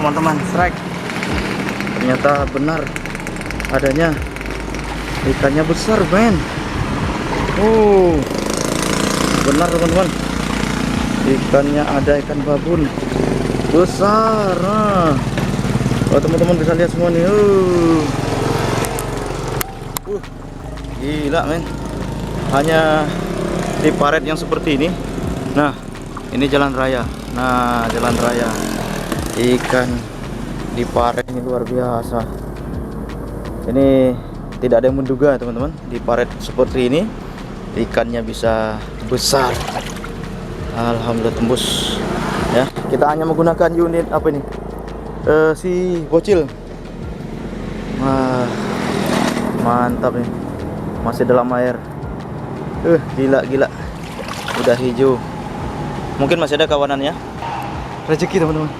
teman-teman, strike. Ternyata benar adanya ikannya besar, men. Benar teman-teman, ikannya ada ikan babon besar. Oh, teman-teman bisa lihat semua nih. Gila, men. Hanya di paret yang seperti ini. Nah, ini jalan raya. Nah, jalan raya. Ikan di paret ini luar biasa. Ini tidak ada yang menduga, teman-teman, di paret seperti ini ikannya bisa besar. Alhamdulillah tembus. Ya, kita hanya menggunakan unit apa ini? Si bocil. Wah, mantap nih. Masih dalam air. Gila. Udah hijau. Mungkin masih ada kawanannya. Rezeki, teman-teman.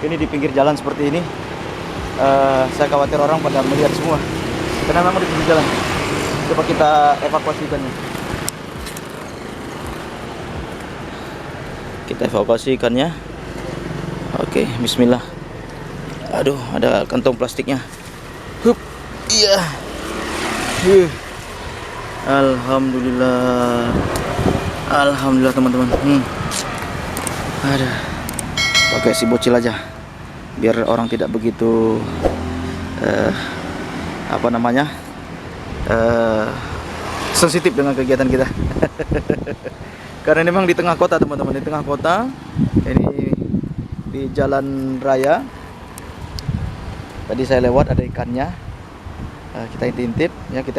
Ini di pinggir jalan seperti ini. Saya khawatir orang pada melihat semua. Karena memang di pinggir jalan. Coba kita evakuasi ikannya. Kita evakuasi ikannya. Oke, bismillah. Aduh, ada kantong plastiknya. Iya. Alhamdulillah teman-teman. Ada. Pakai si bocil aja, biar orang tidak begitu sensitif dengan kegiatan kita. Karena memang di tengah kota, teman-teman, di tengah kota. Ini di jalan raya. Tadi saya lewat ada ikannya. Kita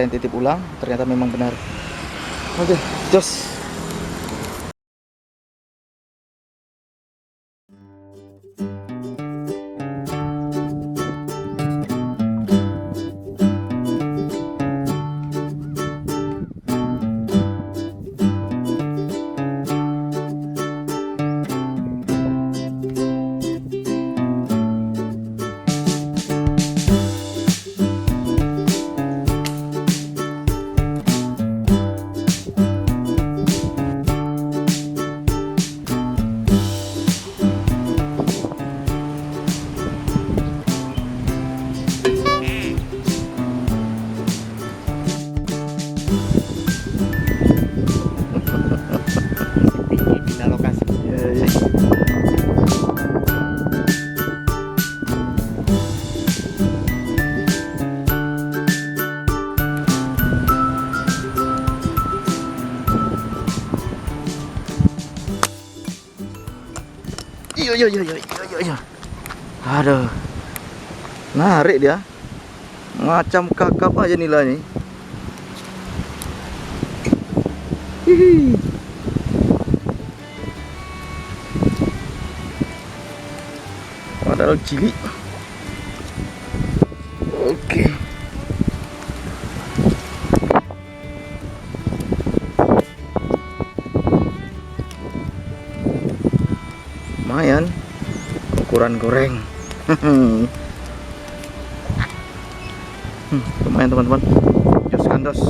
intip ulang. Ternyata memang benar. Oke, jos. Iya. Aduh. Narik dia. Macam kakap aja nilainya. Hihi. Padahal cilik. Oke. Lumayan ukuran goreng. Lumayan, teman-teman. Jos kandos.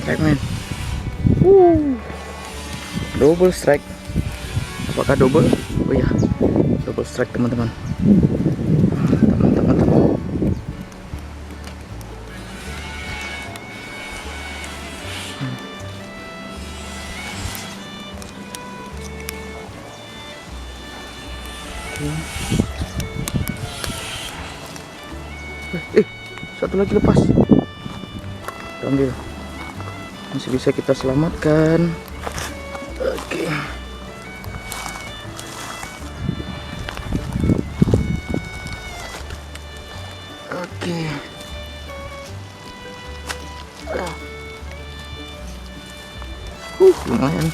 Strike, man. Double strike. Apakah double? Oh iya, double strike, teman-teman. Satu lagi lepas. Ambil. Masih bisa kita selamatkan. Oke. Lumayan.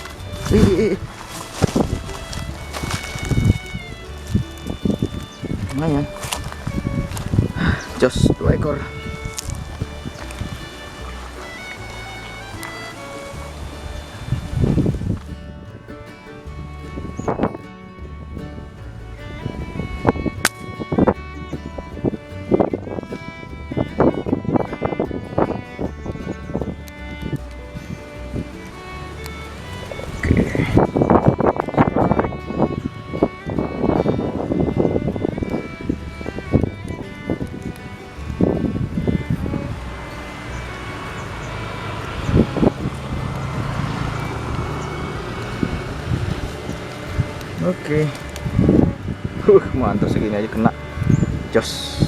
Lumayan. Jos 2 ekor. Mantap, segini aja kena. Jos.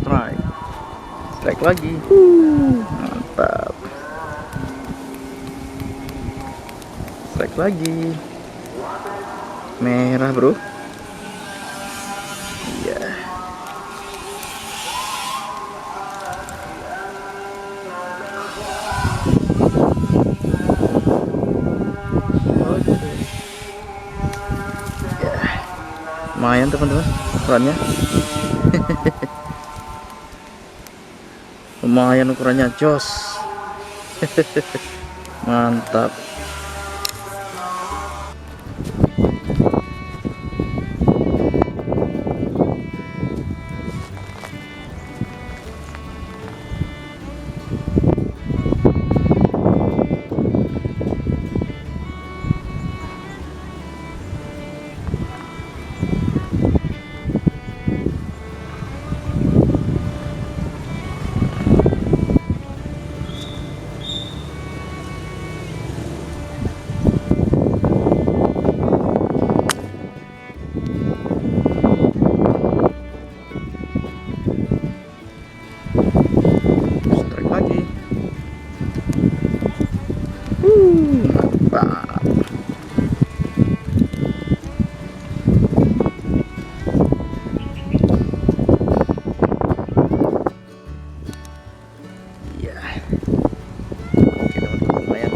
Strike. Strike lagi. Mantap. Strike lagi. Merah, bro. Iya. Oke. Ya. Lumayan teman-teman ukurannya. Lumayan ukurannya, jos. Mantap. Strike lagi. Mantap. Iya. Oke teman-teman, lumayan.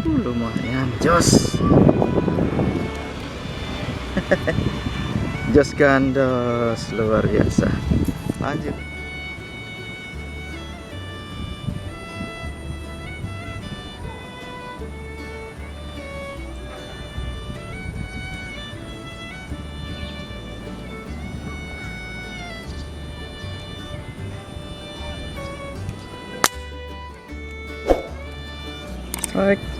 Lumayan, jos. Jos gandos, luar biasa. Lanjut. Strike.